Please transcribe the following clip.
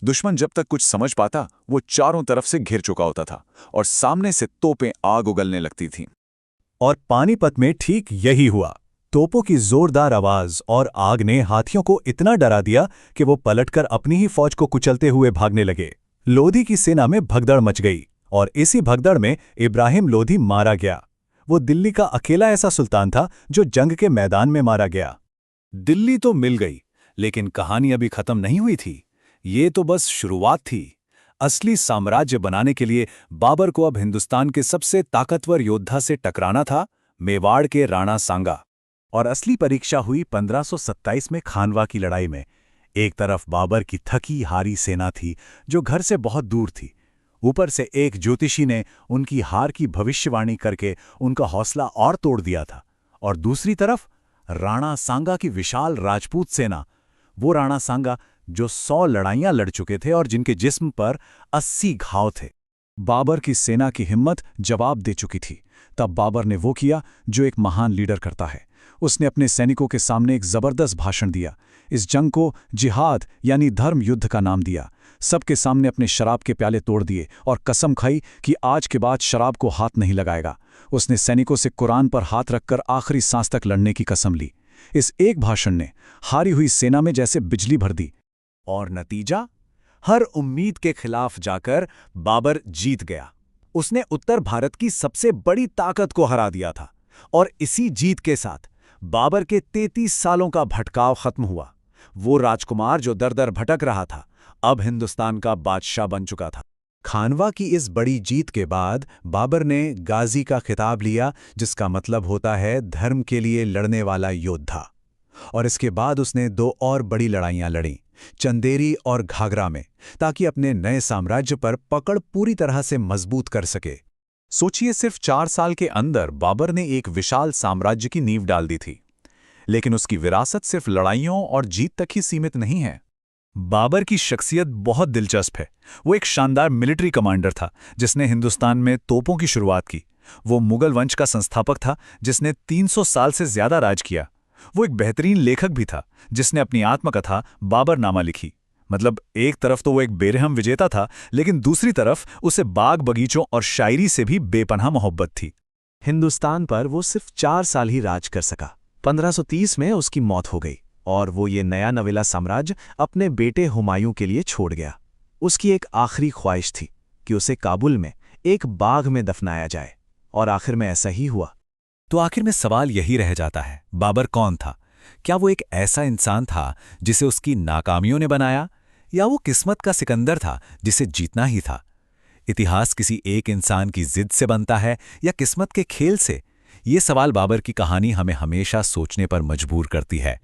दुश्मन जब तक कुछ समझ पाता वो चारों तरफ से घिर चुका होता था और सामने से तोपें आग उगलने लगती थीं। और पानीपत में ठीक यही हुआ। तोपों की जोरदार आवाज और आग ने हाथियों को इतना डरा दिया कि वो पलटकर अपनी ही फौज को कुचलते हुए भागने लगे। लोधी की सेना में भगदड़ मच गई और इसी भगदड़ में इब्राहिम लोधी मारा गया। वो दिल्ली का अकेला ऐसा सुल्तान था जो जंग के मैदान में मारा गया। दिल्ली तो मिल गई, लेकिन कहानी अभी खत्म नहीं हुई थी। ये तो बस शुरुआत थी। असली साम्राज्य बनाने के लिए बाबर को अब हिंदुस्तान के सबसे ताकतवर योद्धा से टकराना था, मेवाड़ के राणा सांगा। और असली परीक्षा हुई 1527 में खानवा की लड़ाई में। एक तरफ बाबर की थकी हारी सेना थी जो घर से बहुत दूर थी। ऊपर से एक ज्योतिषी ने उनकी हार की भविष्यवाणी करके उनका हौसला और तोड़ दिया था। और दूसरी तरफ राणा सांगा की विशाल राजपूत सेना, वो राणा सांगा जो 100 लड़ाइयां लड़ चुके थे और जिनके जिस्म पर 80 घाव थे। बाबर की सेना की हिम्मत जवाब दे चुकी थी। तब बाबर ने वो किया जो एक महान लीडर करता है। उसने अपने सैनिकों के सामने एक जबरदस्त भाषण दिया। इस जंग को जिहाद यानी धर्म युद्ध का नाम दिया। सबके सामने अपने शराब के प्याले तोड़ दिए और कसम खाई कि आज के बाद शराब को हाथ नहीं लगाएगा। उसने सैनिकों से कुरान पर हाथ रखकर आखिरी सांस तक लड़ने की कसम ली। इस एक भाषण ने हारी हुई सेना में जैसे बिजली भर दी। और नतीजा, हर उम्मीद के खिलाफ जाकर बाबर जीत गया। उसने उत्तर भारत की सबसे बड़ी ताकत को हरा दिया था। और इसी जीत के साथ बाबर के 33 सालों का भटकाव खत्म हुआ। वो राजकुमार जो दर दर भटक रहा था, अब हिंदुस्तान का बादशाह बन चुका था। खानवा की इस बड़ी जीत के बाद बाबर ने गाजी का खिताब लिया, जिसका मतलब होता है धर्म के लिए लड़ने वाला योद्धा। और इसके बाद उसने 2 और बड़ी लड़ाइयां लड़ीं, चंदेरी और घाघरा में, ताकि अपने नए साम्राज्य पर पकड़ पूरी तरह से मजबूत कर सके। सोचिए, सिर्फ 4 साल के अंदर बाबर ने एक विशाल साम्राज्य की नींव डाल दी थी। लेकिन उसकी विरासत सिर्फ लड़ाइयों और जीत तक ही सीमित नहीं है। बाबर की शख्सियत बहुत दिलचस्प है। वो एक शानदार मिलिट्री कमांडर था जिसने हिंदुस्तान में तोपों की शुरुआत की। वो मुगल वंश का संस्थापक था जिसने 300 साल से ज्यादा राज किया। वो एक बेहतरीन लेखक भी था जिसने अपनी आत्मकथा बाबरनामा लिखी। मतलब एक तरफ तो वो एक बेरहम विजेता था, लेकिन दूसरी तरफ उसे बाग बगीचों और शायरी से भी बेपनाह मोहब्बत थी। हिंदुस्तान पर वो सिर्फ 4 साल ही राज कर सका। 1530 में उसकी मौत हो गई और वो ये नया नवेला साम्राज्य अपने बेटे हुमायूं के लिए छोड़ गया। उसकी एक आखिरी ख्वाहिश थी कि उसे काबुल में एक बाग में दफनाया जाए, और आखिर में ऐसा ही हुआ। तो आखिर में सवाल यही रह जाता है, बाबर कौन था? क्या वो एक ऐसा इंसान था जिसे उसकी नाकामियों ने बनाया, या वो किस्मत का सिकंदर था जिसे जीतना ही था? इतिहास किसी एक इंसान की जिद से बनता है या किस्मत के खेल से? ये सवाल बाबर की कहानी हमें हमेशा सोचने पर मजबूर करती है।